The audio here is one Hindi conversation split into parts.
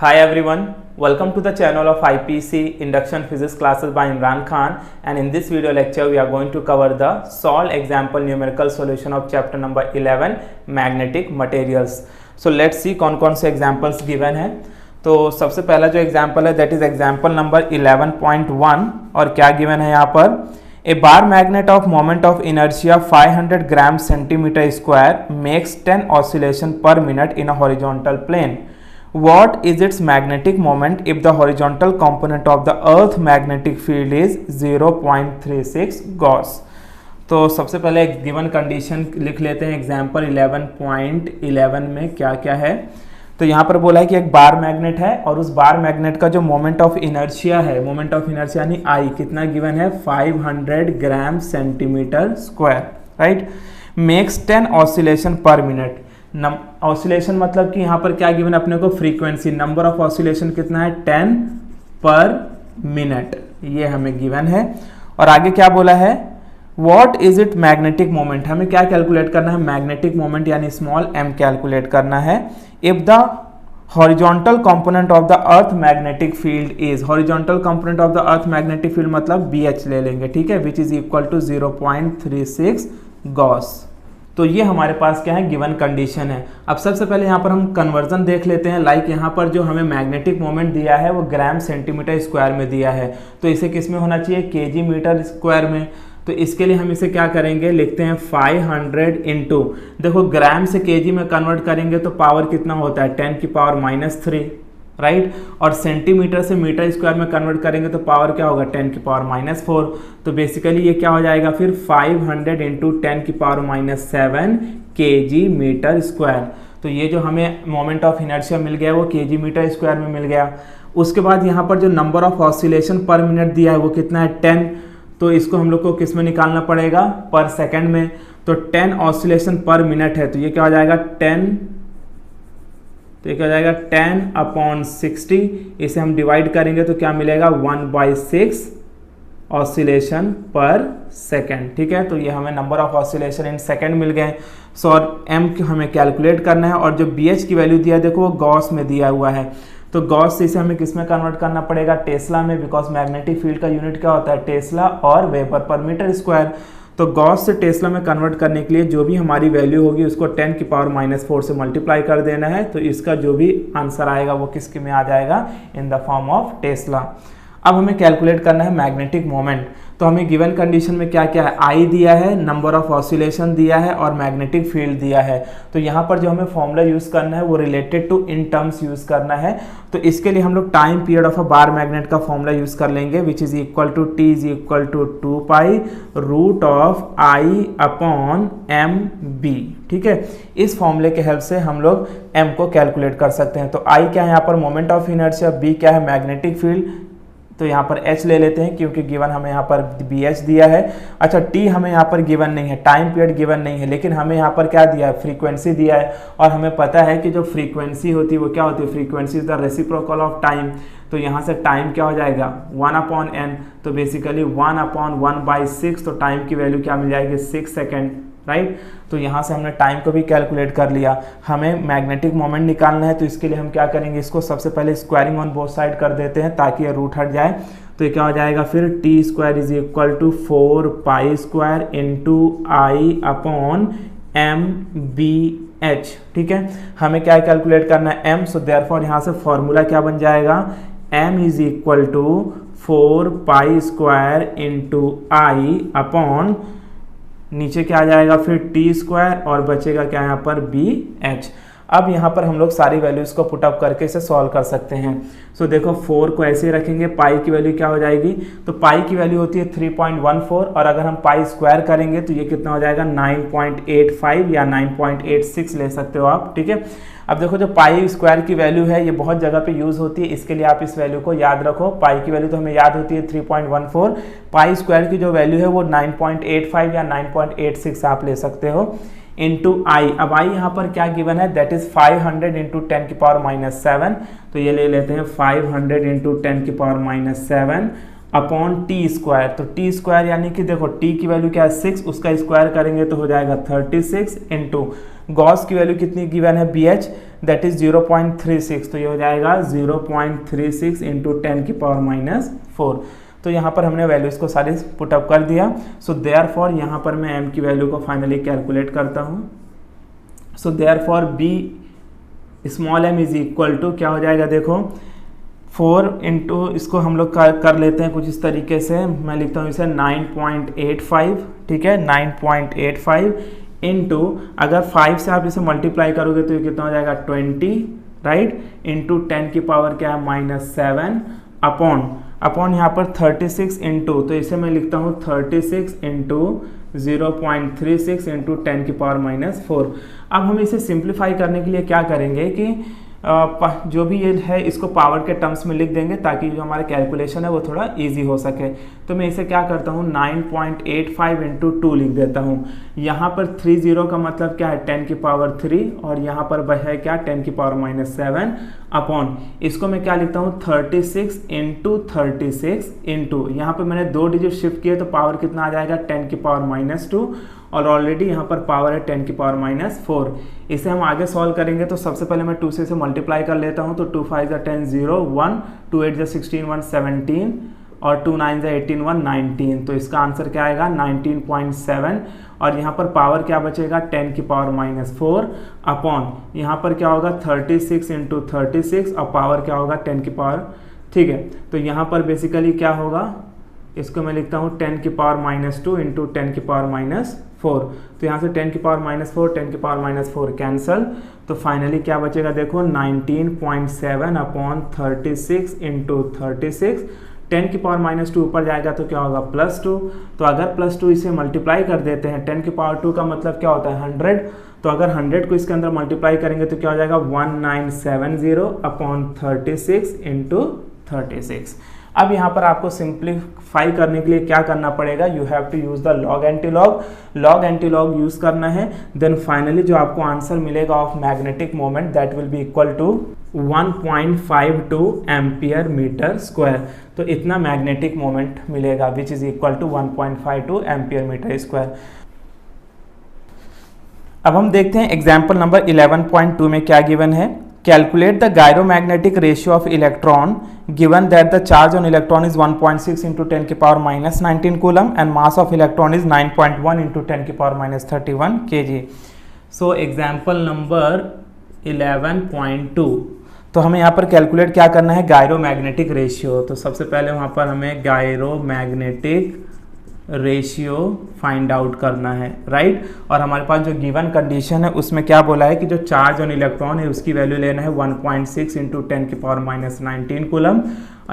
Hi everyone, welcome to the channel of IPC Induction Physics classes by Imran Khan, and in this video lecture we are going to cover the solved example numerical solution of chapter number 11 magnetic materials. So let's see कौन कौन से examples given है। तो सबसे पहला जो example है that is example number 11.1 और क्या given है यहाँ पर A bar magnet of moment of inertia 500 grams centimeter square makes 10 oscillation per minute in a horizontal plane. What is its magnetic moment if the horizontal component of the earth magnetic field is 0.36 Gauss? तो सबसे पहले एक गिवन कंडीशन लिख लेते हैं एग्जाम्पल 11.11 में क्या क्या है। तो यहाँ पर बोला है कि एक बार मैग्नेट है और उस बार मैग्नेट का जो मोमेंट ऑफ इनर्शिया है, मोमेंट ऑफ इनर्शिया यानी आई कितना गिवन है 500 gram centimetre square, right. Makes 10 oscillation पर मिनट। ऑसिलेशन मतलब कि यहाँ पर क्या गिवन अपने को फ्रीक्वेंसी, नंबर ऑफ ऑसिलेशन कितना है 10 पर मिनट, ये हमें गिवन है। और आगे क्या बोला है what is it magnetic moment, हमें क्या कैलकुलेट करना है मैग्नेटिक मोमेंट यानी स्मॉल m कैलकुलेट करना है। If the horizontal component of the earth magnetic field is, horizontal component of the earth magnetic field मतलब BH ले लेंगे, ठीक है, which is equal to 0.36 gauss. तो ये हमारे पास क्या है गिवन कंडीशन है। अब सबसे पहले यहाँ पर हम कन्वर्जन देख लेते हैं। लाइक यहाँ पर जो हमें मैग्नेटिक मोमेंट दिया है वो ग्राम सेंटीमीटर स्क्वायर में दिया है, तो इसे किस में होना चाहिए केजी मीटर स्क्वायर में। तो इसके लिए हम इसे क्या करेंगे, लिखते हैं 500 इंटू, देखो ग्राम से केजी में कन्वर्ट करेंगे तो पावर कितना होता है 10 की पावर -3, राइट। और सेंटीमीटर से मीटर स्क्वायर में कन्वर्ट करेंगे तो पावर क्या होगा 10 की पावर -4। तो बेसिकली ये क्या हो जाएगा फिर 500 इंटू 10 की पावर -7 केजी मीटर स्क्वायर। तो ये जो हमें मोमेंट ऑफ इनर्शिया मिल गया वो केजी मीटर स्क्वायर में मिल गया। उसके बाद यहाँ पर जो नंबर ऑफ ऑसिलेशन पर मिनट दिया है वो कितना है 10, तो इसको हम लोग को किस में निकालना पड़ेगा पर सेकेंड में। तो 10 ऑसिलेशन पर मिनट है तो ये क्या हो जाएगा 10, तो क्या हो जाएगा 10/60, इसे हम डिवाइड करेंगे तो क्या मिलेगा 1/6 ऑसिलेशन पर सेकेंड, ठीक है। तो ये हमें number of oscillation in second मिल गए। सो और m हमें कैलकुलेट करना है और जो BH की वैल्यू दिया है देखो वो गॉस में दिया हुआ है, तो गॉस से इसे हमें किस में कन्वर्ट करना पड़ेगा टेस्ला में, बिकॉज मैग्नेटिक फील्ड का यूनिट क्या होता है टेस्ला और वेबर पर मीटर स्क्वायर। तो गॉस से टेस्ला में कन्वर्ट करने के लिए जो भी हमारी वैल्यू होगी उसको 10 की पावर -4 से मल्टीप्लाई कर देना है, तो इसका जो भी आंसर आएगा वो किसके में आ जाएगा इन द फॉर्म ऑफ टेस्ला। अब हमें कैलकुलेट करना है मैग्नेटिक मोमेंट। तो हमें गिवन कंडीशन में क्या क्या है आई दिया है, नंबर ऑफ ऑसिलेशन दिया है और मैग्नेटिक फील्ड दिया है। तो यहाँ पर जो हमें फॉर्मूला यूज़ करना है वो related to in terms use करना है। तो इसके लिए हम लोग time period of a bar magnet का फॉर्मूला यूज़ कर लेंगे which is equal to T is equal to 2 root of I upon MB, ठीक है। इस फॉर्मूले के हेल्प से हम लोग M को कैलकुलेट कर सकते हैं। तो I क्या है यहाँ पर मोमेंट ऑफ इनर्शिया, B क्या है मैग्नेटिक फील्ड, तो यहाँ पर H ले लेते हैं क्योंकि गिवन हमें यहाँ पर BH दिया है। अच्छा T हमें यहाँ पर गिवन नहीं है, टाइम पीरियड गिवन नहीं है, लेकिन हमें यहाँ पर क्या दिया है फ्रीक्वेंसी दिया है और हमें पता है कि जो फ्रीक्वेंसी होती है वो क्या होती है frequency is the reciprocal of time. तो यहाँ से टाइम क्या हो जाएगा 1/n, तो बेसिकली 1/1/6, तो टाइम की वैल्यू क्या मिल जाएगी 6 सेकेंड, राइट। तो यहाँ से हमने टाइम को भी कैलकुलेट कर लिया। हमें मैग्नेटिक मोमेंट निकालना है तो इसके लिए हम क्या करेंगे, इसको सबसे पहले स्क्वायरिंग ऑन बोथ साइड कर देते हैं ताकि ये रूट हट जाए। तो ये क्या हो जाएगा फिर T² is equal to 4π² into I upon MBH, ठीक है। हमें क्या कैलकुलेट करना है M, सो देयरफॉर यहाँ से फॉर्मूला क्या बन जाएगा M is equal to 4π² into I upon नीचे क्या आ जाएगा फिर T² और बचेगा क्या यहाँ पर BH। अब यहाँ पर हम लोग सारी वैल्यूज़ को पुटअप करके इसे सॉल्व कर सकते हैं। सो देखो 4 को ऐसे ही रखेंगे, पाई की वैल्यू क्या हो जाएगी, तो पाई की वैल्यू होती है 3.14 और अगर हम पाई स्क्वायर करेंगे तो ये कितना हो जाएगा 9.85 या 9.86 ले सकते हो आप, ठीक है। अब देखो जो पाई स्क्वायर की वैल्यू है ये बहुत जगह पे यूज़ होती है, इसके लिए आप इस वैल्यू को याद रखो। पाई की वैल्यू तो हमें याद होती है 3.14, पाई स्क्वायर की जो वैल्यू है वो 9.85 या 9.86 आप ले सकते हो इंटू आई। अब आई यहाँ पर क्या गिवन है दैट इज 500 इंटू 10 की पावर -7, तो ये ले लेते हैं 500 इंटू 10 की पावर -7 अपॉन T²। तो T² यानी कि देखो T की वैल्यू क्या है 6, उसका स्क्वायर करेंगे तो हो जाएगा 36 इंटू गॉस की वैल्यू कितनी गिवन है BH, दैट इज 0.36, तो ये हो जाएगा 0.36 इंटू 10 की पावर माइनस 4। तो यहाँ पर हमने वैल्यूज़ को सारे पुटअप कर दिया। सो देयरफॉर यहाँ पर मैं m की वैल्यू को फाइनली कैलकुलेट करता हूँ। So therefore b small m is equal to क्या हो जाएगा, देखो 4 इंटू, इसको हम लोग कर लेते हैं कुछ इस तरीके से, मैं लिखता हूँ इसे 9.85, ठीक है, 9.85 इंटू, अगर 5 से आप इसे मल्टीप्लाई करोगे तो ये कितना हो जाएगा 20, राइट, इंटू 10 की पावर क्या है -7 अपॉन यहाँ पर 36 इंटू, तो इसे मैं लिखता हूँ 36 इंटू 0.36 इंटू 10 की पावर -4। अब हम इसे सिंप्लीफाई करने के लिए क्या करेंगे कि जो भी ये है इसको पावर के टर्म्स में लिख देंगे ताकि जो हमारा कैलकुलेशन है वो थोड़ा इजी हो सके। तो मैं इसे क्या करता हूँ 9.85 इंटू 2 लिख देता हूँ। यहाँ पर 30 का मतलब क्या है 10 की पावर 3 और यहाँ पर है क्या 10 की पावर -7 अपॉन, इसको मैं क्या लिखता हूँ 36 इंटू 36 इंटू, यहाँ पर मैंने 2 डिजिट शिफ्ट किए तो पावर कितना आ जाएगा 10 की पावर -2 और ऑलरेडी यहाँ पर पावर है 10 की पावर -4। इसे हम आगे सॉल्व करेंगे तो सबसे पहले मैं 2 से इसे मल्टीप्लाई कर लेता हूँ, तो 2 5 10 0 1, 2 8 16 1 17 और 2 9 18 1 19, तो इसका आंसर क्या आएगा 19.7 और यहाँ पर पावर क्या बचेगा 10 की पावर -4 अपॉन, यहाँ पर क्या होगा 36 इंटू 36 और पावर क्या होगा 10 की पावर, ठीक है। तो यहाँ पर बेसिकली क्या होगा, इसको मैं लिखता हूँ 10 की पावर -2 इंटू 10 की पावर -4, तो यहाँ से 10 की पावर -4 10 की पावर -4 कैंसल, तो फाइनली क्या बचेगा देखो 19.7 अपॉन 36 इंटू 36, 10 की पावर -2 ऊपर जाएगा तो क्या होगा +2, तो अगर +2 इसे मल्टीप्लाई कर देते हैं, 10 की पावर 2 का मतलब क्या होता है 100, तो अगर 100 को इसके अंदर मल्टीप्लाई करेंगे तो क्या हो जाएगा 1970 अपॉन 36 इंटू 36। अब यहाँ पर आपको सिंप्लीफाई करने के लिए क्या करना पड़ेगा, you have to use the log antilog use करना है। देन फाइनली जो आपको आंसर मिलेगा of magnetic moment that will be equal to 1.52 ampere metre square, तो इतना मैग्नेटिक मोमेंट मिलेगा which is equal to 1.52 ampere metre square. अब हम देखते हैं एग्जाम्पल नंबर 11.2 में क्या गिवन है। Calculate the gyromagnetic ratio of electron given that the charge on electron is 1.6 into 10 की power -19 coulomb and mass of electron is 9.1 into 10 की power -31 kg। So example number 11.2, तो हमें यहाँ पर कैलकुलेट क्या करना है गायरोमैग्नेटिक रेशियो। तो सबसे पहले वहाँ पर हमें गायरोमैग्नेटिक रेशियो फाइंड आउट करना है, राइट। और हमारे पास जो गिवन कंडीशन है उसमें क्या बोला है कि जो चार्ज ऑन इलेक्ट्रॉन है उसकी वैल्यू लेना है 1.6 इंटू 10 की power -19 coulomb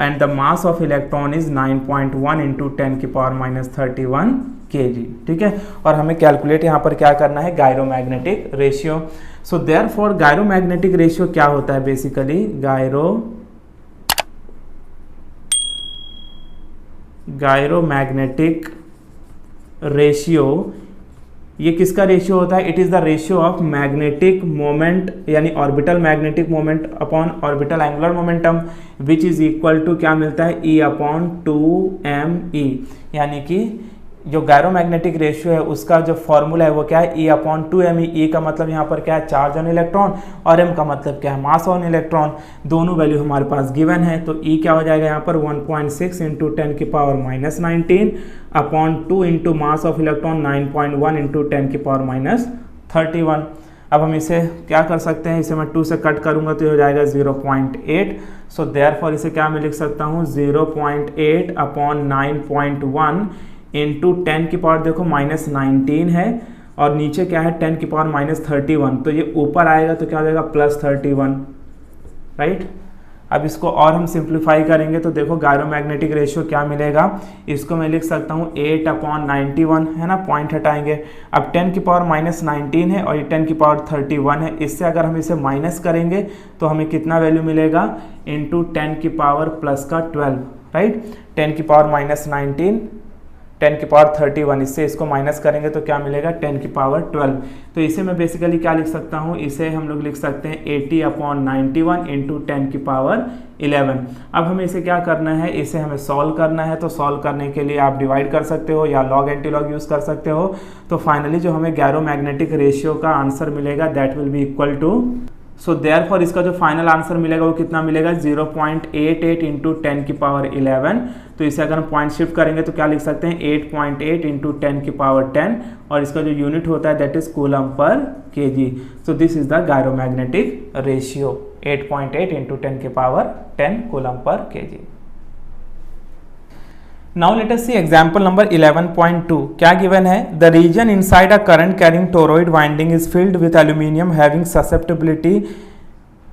and the mass of electron is 9.1 into 10 की पावर -31 kg, ठीक है। और हमें कैलकुलेट यहाँ पर क्या करना है gyromagnetic ratio. So therefore gyromagnetic ratio क्या होता है, बेसिकली गायरोमैग्नेटिक रेशियो, ये किसका रेशियो होता है, it is the ratio of magnetic moment यानी orbital magnetic moment upon orbital angular momentum which is equal to क्या मिलता है E अपॉन 2me, यानी कि जो गायरोमैग्नेटिक रेशियो है उसका जो फॉर्मूला है वो क्या है E अपॉन 2me। E का मतलब यहाँ पर क्या है चार्ज ऑन इलेक्ट्रॉन और m का मतलब क्या है मास ऑन इलेक्ट्रॉन, दोनों वैल्यू हमारे पास गिवन है। तो E क्या हो जाएगा यहाँ पर 1.6 इंटू 10 की power -19 upon 2 into mass of electron 9.1 into 10 की पावर -31। अब हम इसे क्या कर सकते हैं, इसे मैं 2 से कट करूंगा तो हो जाएगा 0.8। सो देयरफॉर इसे क्या मैं लिख सकता हूँ 0.8 अपॉन 9.1 इंटू 10 की पावर देखो -19 है और नीचे क्या है 10 की पावर -31, तो ये ऊपर आएगा तो क्या हो जाएगा +31, राइट। अब इसको और हम सिंप्लीफाई करेंगे तो देखो गायरोमैग्नेटिक रेशियो क्या मिलेगा, इसको मैं लिख सकता हूँ 8 अपॉन 91 है ना, पॉइंट हटाएंगे। अब 10 की पावर -19 है और ये 10 की पावर 31 है, इससे अगर हम इसे माइनस करेंगे तो हमें कितना वैल्यू मिलेगा इंटू 10 की पावर +12, राइट। 10 की पावर -19 10 की पावर 31, इससे इसको माइनस करेंगे तो क्या मिलेगा 10 की पावर 12। तो इसे मैं बेसिकली क्या लिख सकता हूँ, इसे हम लोग लिख सकते हैं 80 अपॉन 91 इंटू 10 की पावर 11। अब हमें इसे क्या करना है, इसे हमें सॉल्व करना है। तो सॉल्व करने के लिए आप डिवाइड कर सकते हो या लॉग एंटीलॉग यूज़ कर सकते हो। तो फाइनली जो हमें गायरोमैग्नेटिक रेशियो का आंसर मिलेगा that will be equal to so therefore इसका जो फाइनल आंसर मिलेगा वो कितना मिलेगा 0.88 इंटू 10 की पावर 11। तो इसे अगर हम पॉइंट शिफ्ट करेंगे तो क्या लिख सकते हैं 8.8 इंटू 10 की पावर 10, और इसका जो यूनिट होता है that is coulomb per KG. So this is the gyromagnetic ratio 8.8 into 10 की power 10 coulomb per KG. Now let us see example number 11.2. क्या given है? The region inside a current carrying toroid winding is filled with aluminium having susceptibility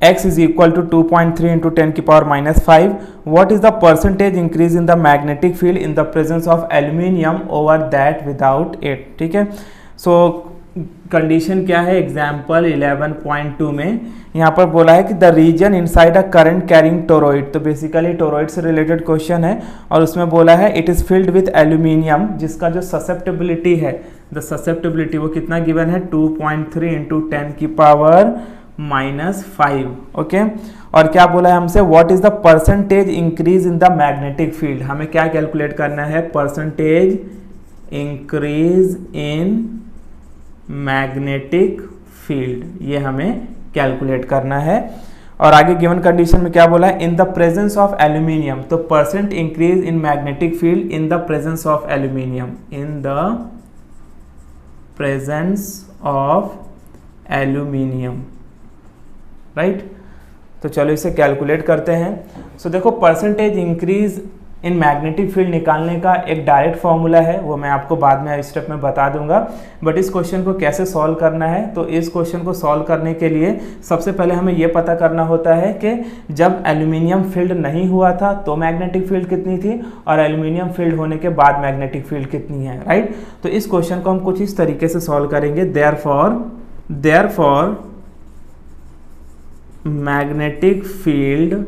X is equal to 2.3 into 10 की power minus 5. What is the percentage increase in the magnetic field in the presence of aluminium over that without it? ठीक है, so कंडीशन क्या है एग्जाम्पल 11.2 में, यहाँ पर बोला है कि the region inside a current carrying toroid. तो बेसिकली टोरॉइड से रिलेटेड क्वेश्चन है और उसमें बोला है it is filled with aluminium, जिसका जो ससेप्टेबिलिटी है, द ससेप्टेबिलिटी वो कितना गिवन है 2.3 इंटू 10 की पावर माइनस 5। ओके, और क्या बोला है हमसे what is the percentage increase in the magnetic field. हमें क्या कैलकुलेट करना है, percentage increase in magnetic field, ये हमें कैलकुलेट करना है। और आगे गिवन कंडीशन में क्या बोला है, in the presence of aluminium. तो percent increase in magnetic field in the presence of aluminium, in the presence of aluminium, right. तो चलो इसे कैलकुलेट करते हैं। सो देखो percentage increase in magnetic field निकालने का एक डायरेक्ट फॉर्मूला है, वो मैं आपको बाद में इस स्टेप में बता दूंगा। बट इस क्वेश्चन को कैसे सॉल्व करना है, तो इस क्वेश्चन को सॉल्व करने के लिए सबसे पहले हमें ये पता करना होता है कि जब एल्यूमिनियम फील्ड नहीं हुआ था तो मैग्नेटिक फील्ड कितनी थी और एल्यूमिनियम फील्ड होने के बाद मैग्नेटिक फील्ड कितनी है, राइट। तो इस क्वेश्चन को हम कुछ इस तरीके से सॉल्व करेंगे। Therefore magnetic field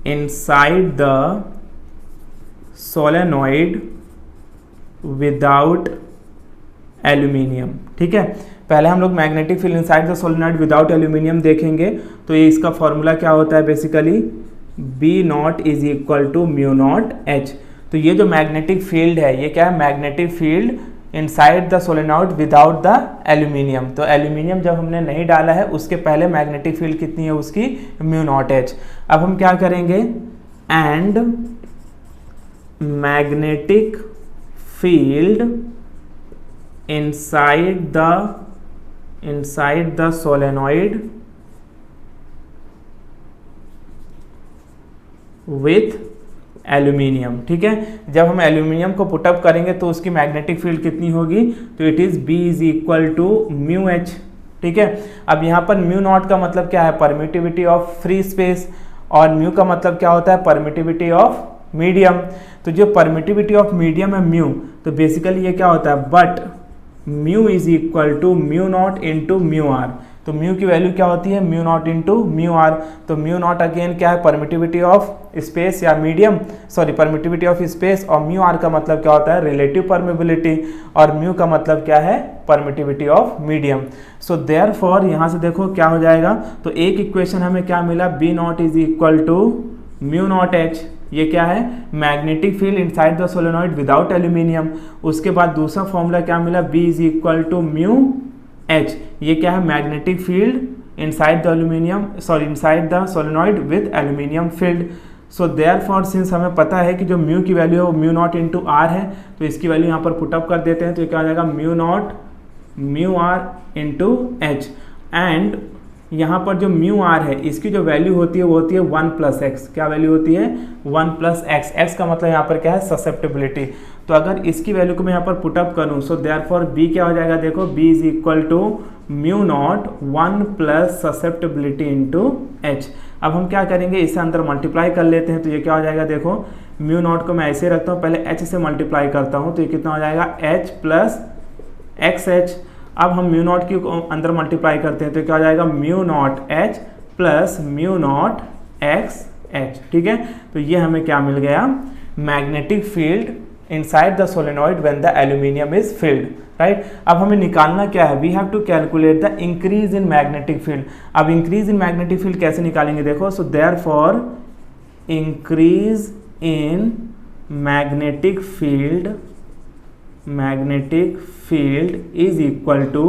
inside the solenoid without aluminium. ठीक है, पहले हम लोग magnetic field inside the solenoid without aluminium देखेंगे। तो ये इसका फॉर्मूला क्या होता है, basically B naught is equal to mu naught H. तो ये जो मैग्नेटिक फील्ड है ये क्या है, magnetic field inside the solenoid without the aluminium. तो एल्यूमिनियम जब हमने नहीं डाला है उसके पहले मैग्नेटिक फील्ड कितनी है उसकी, म्यू नॉट एच। अब हम क्या करेंगे, and magnetic field inside the solenoid with aluminium. ठीक है, जब हम एल्यूमिनियम को पुटअप करेंगे तो उसकी मैग्नेटिक फील्ड कितनी होगी, तो it is B is equal to mu H. ठीक है, अब यहाँ पर म्यू नॉट का मतलब क्या है, परमिटिविटी ऑफ फ्री स्पेस, और म्यू का मतलब क्या होता है, परमिटिविटी ऑफ मीडियम। तो जो परमिटिविटी ऑफ मीडियम है म्यू, तो बेसिकली ये क्या होता है, but mu is equal to mu naught into mu R. तो म्यू की वैल्यू क्या होती है, mu naught into mu R. तो म्यू नॉट अगेन क्या है, परमिटिविटी ऑफ स्पेस या medium, sorry permittivity of space, और म्यू आर का मतलब क्या होता है, रिलेटिव परमिबिलिटी, और म्यू का मतलब क्या है, permittivity of medium. So therefore यहाँ से देखो क्या हो जाएगा, तो एक इक्वेशन हमें क्या मिला, B naught is equal to mu naught H. ये क्या है, magnetic field inside the solenoid without aluminium. उसके बाद दूसरा फॉर्मूला क्या मिला, B is equal to mu H. ये क्या है, magnetic field inside the aluminium, sorry inside the solenoid with aluminium field. So therefore since हमें पता है कि जो म्यू की वैल्यू है वो म्यू नॉट इंटू आर है, तो इसकी वैल्यू यहाँ पर पुटअप कर देते हैं। तो ये क्या हो जाएगा, mu naught mu R into H. And यहाँ पर जो म्यू आर है इसकी जो वैल्यू होती है वो होती है 1 प्लस एक्स। क्या वैल्यू होती है, 1 प्लस एक्स। एक्स का मतलब यहाँ पर क्या है, ससेप्टेबिलिटी। तो अगर इसकी वैल्यू को मैं यहाँ पर पुटअप करूँ, सो देयरफॉर बी क्या हो जाएगा, देखो B is equal to mu naught 1 plus susceptibility into H. अब हम क्या करेंगे, इसे अंदर मल्टीप्लाई कर लेते हैं। तो ये क्या हो जाएगा, देखो म्यू नॉट को मैं ऐसे रखता हूँ, पहले एच से मल्टीप्लाई करता हूँ, तो ये कितना हो जाएगा, एच प्लस एक्स एच। अब हम म्यू नॉट की अंदर मल्टीप्लाई करते हैं तो क्या हो जाएगा, mu naught H plus mu naught X H. ठीक है, तो ये हमें क्या मिल गया, magnetic field inside the solenoid when the aluminium is filled, right. अब हमें निकालना क्या है, we have to calculate the increase in magnetic field. अब इंक्रीज इन मैग्नेटिक फील्ड कैसे निकालेंगे, देखो, so therefore increase in magnetic field magnetic field is equal to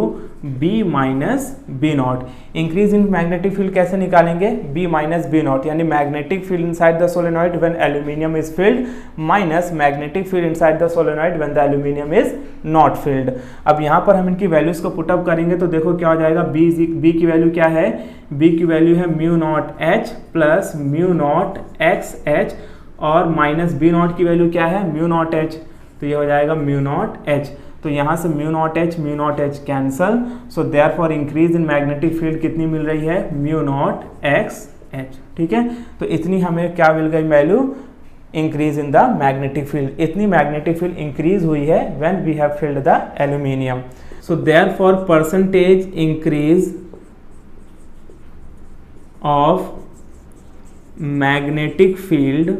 B minus B naught. Increase in magnetic field कैसे निकालेंगे? बी माइनस बी नॉट, यानी magnetic field inside the solenoid when aluminium is field minus magnetic field inside the solenoid when the aluminium is not field. अब यहाँ पर हम इनकी वैल्यूज को पुटअप करेंगे तो देखो क्या हो जाएगा। बी की वैल्यू क्या है? बी की वैल्यू है mu naught H plus mu naught X H, और माइनस बी नॉट की वैल्यू क्या है? म्यू नॉट एच, तो ये हो जाएगा म्यू नॉट एच। तो यहाँ से mu naught H cancel, so therefore increase in magnetic field कितनी मिल रही है? Mu naught X H. ठीक है, तो इतनी हमें क्या मिल गई value? Increase in the magnetic field. इतनी मैग्नेटिक फील्ड इंक्रीज हुई है when we have filled the aluminium. So therefore percentage increase of magnetic field,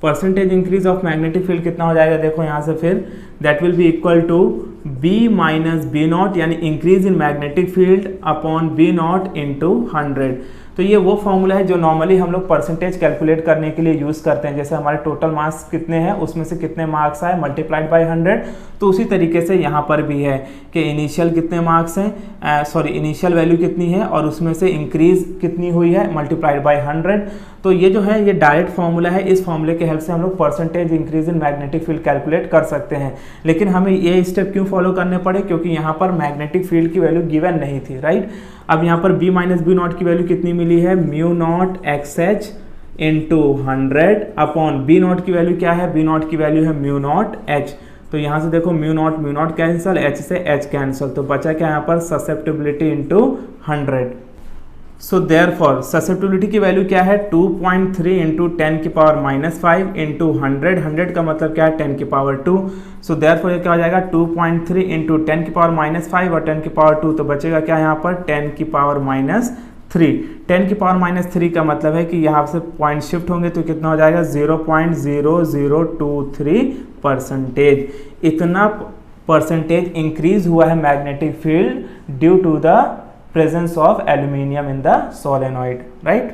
percentage increase of magnetic field कितना हो जाएगा? देखो यहाँ से फिर that will be equal to B minus B naught, यानी increase in magnetic field upon B naught into 100। तो ये वो फॉर्मूला है जो नॉर्मली हम लोग परसेंटेज कैलकुलेट करने के लिए यूज़ करते हैं। जैसे हमारे टोटल मार्क्स कितने हैं, उसमें से कितने मार्क्स आए मल्टीप्लाइड बाय 100, तो उसी तरीके से यहाँ पर भी है कि इनिशियल कितने मार्क्स हैं, इनिशियल वैल्यू कितनी है और उसमें से इंक्रीज कितनी हुई है मल्टीप्लाइड बाय 100। तो ये जो है ये डायरेक्ट फॉर्मूला है। इस फॉर्मूले के हेल्प से हम लोग percentage increase in magnetic field calculate कर सकते हैं। लेकिन हमें ये स्टेप क्यों फॉलो करने पड़े? क्योंकि यहाँ पर मैग्नेटिक फील्ड की वैल्यू गिवन नहीं थी, राइट। अब यहाँ पर b माइनस बी नॉट की वैल्यू कितनी मिली है? Mu naught X H into 100 upon B naught की वैल्यू क्या है? बी नॉट की वैल्यू है म्यू नॉट एच। तो यहाँ से देखो म्यू नॉट कैंसिल, एच से एच कैंसिल, तो बचा क्या यहाँ पर? Susceptibility into 100। So therefore susceptibility की वैल्यू क्या है? 2.3 इंटू 10 की पावर माइनस 5 इंटू 100, 100 का मतलब क्या है? 10 की पावर 2। सो देयरफॉर ये क्या हो जाएगा? 2.3 इंटू 10 की पावर माइनस 5 और 10 की पावर 2, तो बचेगा क्या यहाँ पर? 10 की पावर माइनस 3। 10 की पावर माइनस 3 का मतलब है कि यहाँ से पॉइंट शिफ्ट होंगे तो कितना हो जाएगा? 0.0023%। इतना परसेंटेज इंक्रीज हुआ है magnetic field due to the presence of aluminium in the solenoid, right?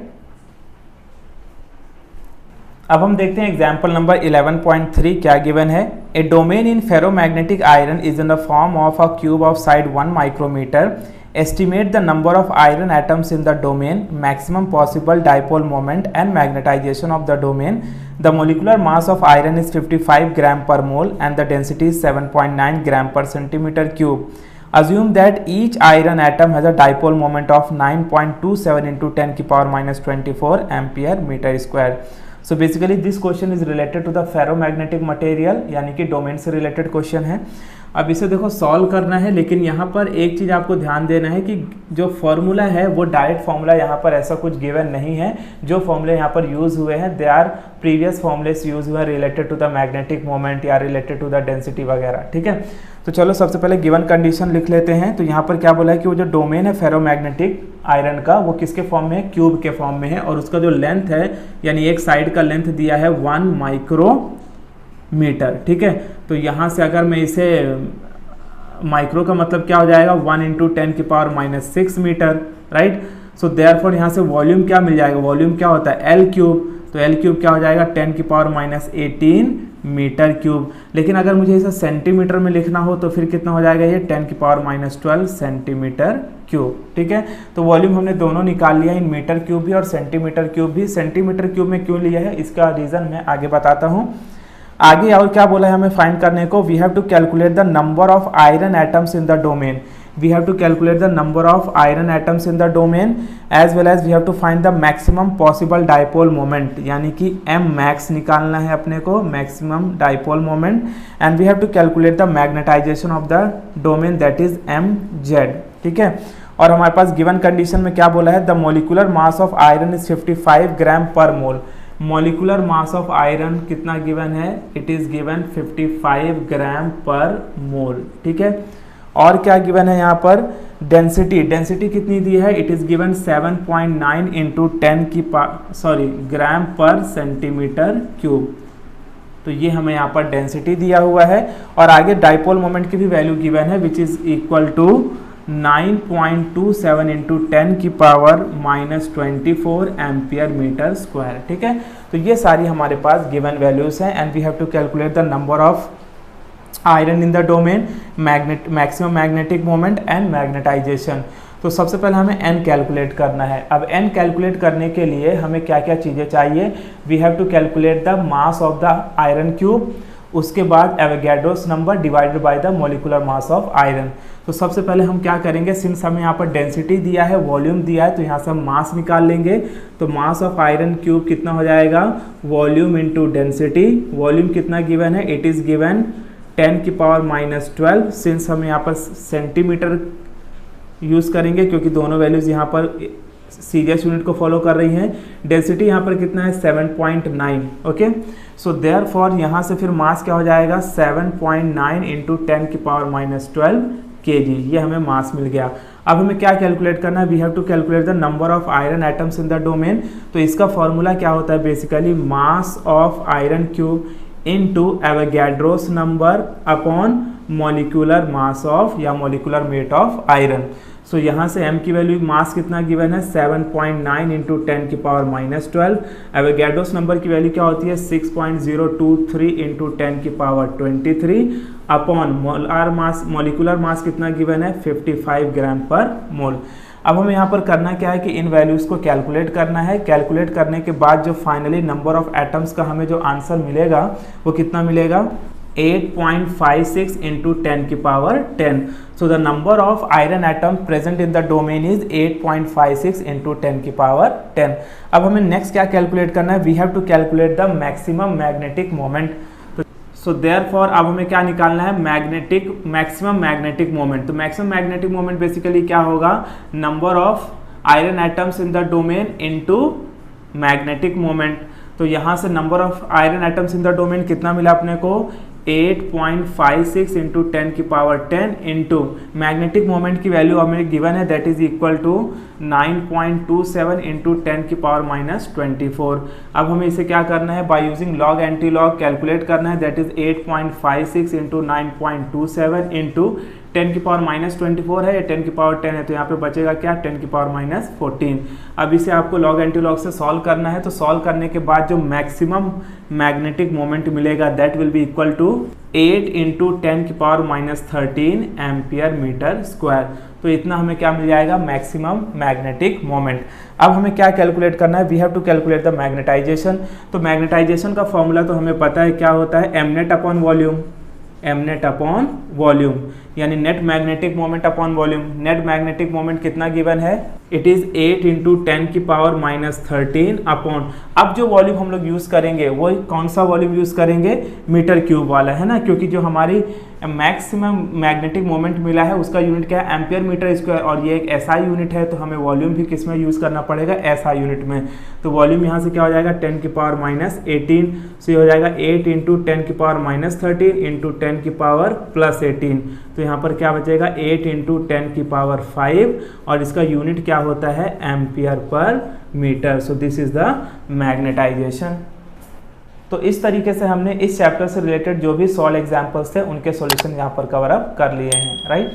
अब हम देखते हैं एग्जाम्पल नंबर 11.3 क्या गिवन है। A domain in ferromagnetic iron is in the form of a cube of side 1 micrometre. Estimate the number of iron atoms in the domain, maximum possible dipole moment and magnetization of the domain. The molecular mass of iron is 55 gram per mole and the density is 7.9 gram per centimetre cube. Assume that each iron atom has a dipole moment of 9.27 into 10 की power minus 24 ampere meter square. So basically this question is related to the ferromagnetic material, यानी कि डोमेन से रिलेटेड क्वेश्चन है। अब इसे देखो सॉल्व करना है, लेकिन यहाँ पर एक चीज़ आपको ध्यान देना है कि जो फॉर्मूला है वो डायरेक्ट फॉर्मूला यहाँ पर ऐसा कुछ गिवन नहीं है। जो फॉर्मूले यहाँ पर यूज़ हुए हैं they are previous formulas use हुए हैं related to the magnetic moment या रिलेटेड टू द डेंसिटी वगैरह, ठीक है। तो चलो सबसे पहले गिवन कंडीशन लिख लेते हैं। तो यहाँ पर क्या बोला है कि वो जो डोमेन है फेरोमैग्नेटिक आयरन का वो किसके फॉर्म में है? क्यूब के फॉर्म में है, और उसका जो लेंथ है यानी एक साइड का लेंथ दिया है 1 माइक्रोमीटर, ठीक है। तो यहाँ से अगर मैं इसे माइक्रो का मतलब क्या हो जाएगा? 1 इंटू 10 की power minus 6 metre, right. So therefore यहाँ से वॉल्यूम क्या मिल जाएगा? वॉल्यूम क्या होता है? L cube. तो एल क्यूब क्या हो जाएगा? 10 की पावर माइनस 18 मीटर क्यूब। लेकिन अगर मुझे इसे सेंटीमीटर में लिखना हो तो फिर कितना हो जाएगा? ये 10 की पावर माइनस 12 सेंटीमीटर क्यूब, ठीक है। तो वॉल्यूम हमने दोनों निकाल लिया, इन मीटर क्यूब भी और सेंटीमीटर क्यूब भी। सेंटीमीटर क्यूब में क्यों लिया है इसका रीज़न मैं आगे बताता हूँ। आगे और क्या बोला है हमें फाइंड करने को? We have to calculate the number of iron atoms in the domain. We have to calculate the number of iron atoms in the domain as well as we have to find the maximum possible dipole moment, यानी कि m max निकालना है अपने को, maximum dipole moment, and we have to calculate the magnetization of the domain that is mz, ठीक है। और हमारे पास गिवन कंडीशन में क्या बोला है? The molecular mass of iron is 55 gram per mole. Molecular mass of iron कितना गिवन है? It is given 55 gram per मोल, ठीक है। और क्या गिवन है यहाँ पर? डेंसिटी। डेंसिटी कितनी दी है? इट इज गिवन 7.9 इंटू 10 की ग्राम पर सेंटीमीटर क्यूब। तो ये हमें यहाँ पर डेंसिटी दिया हुआ है। और आगे डाइपोल मोमेंट की भी वैल्यू गिवन है which is equal to 9.27 into 10 की power minus 24 ampere metre square, ठीक है। तो ये सारी हमारे पास गिवन वैल्यूज हैं and we have to calculate the number of iron in the domain, maximum magnetic moment and magnetisation. तो सबसे पहले हमें n कैलकुलेट करना है। अब n कैलकुलेट करने के लिए हमें क्या क्या चीज़ें चाहिए, we have to calculate the mass of the iron cube, उसके बाद Avogadro's number divided by the molecular mass of iron. तो सबसे पहले हम क्या करेंगे, सिंस हमें यहाँ पर डेंसिटी दिया है, वॉल्यूम दिया है, तो यहाँ से हम मास निकाल लेंगे। तो मास ऑफ आयरन क्यूब कितना हो जाएगा, वॉल्यूम इंटू डेंसिटी। वॉल्यूम कितना गिवन है, इट इज़ गिवन 10⁻⁻12। सिंस हम यहाँ पर सेंटीमीटर यूज़ करेंगे क्योंकि दोनों वैल्यूज़ यहाँ पर सीरियस यूनिट को फॉलो कर रही हैं। डेंसिटी यहाँ पर कितना है, 7.9। ओके, सो देयरफॉर यहाँ से फिर मास क्या हो जाएगा, 7.9 इंटू 10⁻⁻12 kg, ये हमें मास मिल गया। अब हमें क्या कैलकुलेट करना है, we have to calculate the number of iron atoms in the domain. तो इसका फॉर्मूला क्या होता है, basically mass of iron cube into Avogadro's number upon molecular mass of या मॉलिक्यूलर वेट ऑफ आयरन। सो यहाँ से m की वैल्यू मास कितना गिवन है, 7.9 इंटू 10⁻⁻12। एवोगैड्रोस नंबर की वैल्यू क्या होती है, 6.023 इंटू 10⁻23 अपॉन मॉलिक्यूलर मास कितना गिवन है, 55 ग्राम पर मोल। अब हमें यहाँ पर करना क्या है कि इन वैल्यूज़ को कैलकुलेट करना है। कैलकुलेट करने के बाद जो फाइनली नंबर ऑफ एटम्स का हमें जो आंसर मिलेगा वो कितना मिलेगा, 8.56 into 10⁻10। So the number of iron atom present in the domain is 8.56 into 10⁻10। अब हमें नेक्स्ट क्या कैलकुलेट करना है, we have to calculate the maximum magnetic moment। So therefore अब हमें क्या निकालना है, मैक्सिमम मैग्नेटिक मोमेंट। तो मैक्सिमम मैग्नेटिक मोमेंट बेसिकली क्या होगा, number of iron atoms in the domain into magnetic moment. तो यहाँ से number of iron atoms in the domain कितना मिला अपने को, 8.56 इंटू 10⁻10 इंटू मैग्नेटिक मोमेंट की वैल्यू हमें गिवन है, that is equal to 9.27 into 10⁻24। अब हमें इसे क्या करना है, by using log anti log calculate करना है, दैट इज 8.56 इंटू 9.27 इंटू 10⁻24 है, 10⁻10 है, तो यहाँ पे बचेगा क्या, 10⁻14। अब इसे आपको लॉग एंटी लॉग से सॉल्व करना है। तो सॉल्व करने के बाद जो मैक्सिमम मैग्नेटिक मोमेंट मिलेगा that will be equal to 8 into 10⁻13 ampere metre square. तो इतना हमें क्या मिल जाएगा, मैक्सिमम मैग्नेटिक मोमेंट। अब हमें क्या कैलकुलेट करना है, we have to calculate the magnetization. तो मैग्नेटाइजेशन का फॉर्मूला तो हमें पता है क्या होता है, mnet upon volume, mnet upon volume यानी net magnetic moment upon volume. Net magnetic moment कितना गिवन है, इट इज 8 इंटू 10⁻13 अपॉन, अब जो वॉल्यूम हम लोग यूज करेंगे वो कौन सा वॉल्यूम यूज करेंगे, मीटर क्यूब वाला, है ना, क्योंकि जो हमारी मैक्सिमम मैग्नेटिक मोमेंट मिला है उसका यूनिट क्या है, एम्पियर मीटर स्क्वायर, और ये एक एसआई यूनिट है, तो हमें वॉल्यूम भी किस में यूज करना पड़ेगा, एसआई यूनिट में। तो वॉल्यूम यहाँ से क्या हो जाएगा, 10⁻18, सो ये हो जाएगा 8 इंटू 10⁻13 इंटू 10⁻+18। तो यहाँ पर क्या बचेगा, 8 इंटू 10⁵, और इसका यूनिट क्या होता है, एम्पियर पर metre. So this is the magnetization. तो इस तरीके से हमने इस चैप्टर से रिलेटेड जो भी सॉल्व एग्जाम्पल्स थे उनके सॉल्यूशन यहाँ पर कवर अप कर लिए हैं, राइट।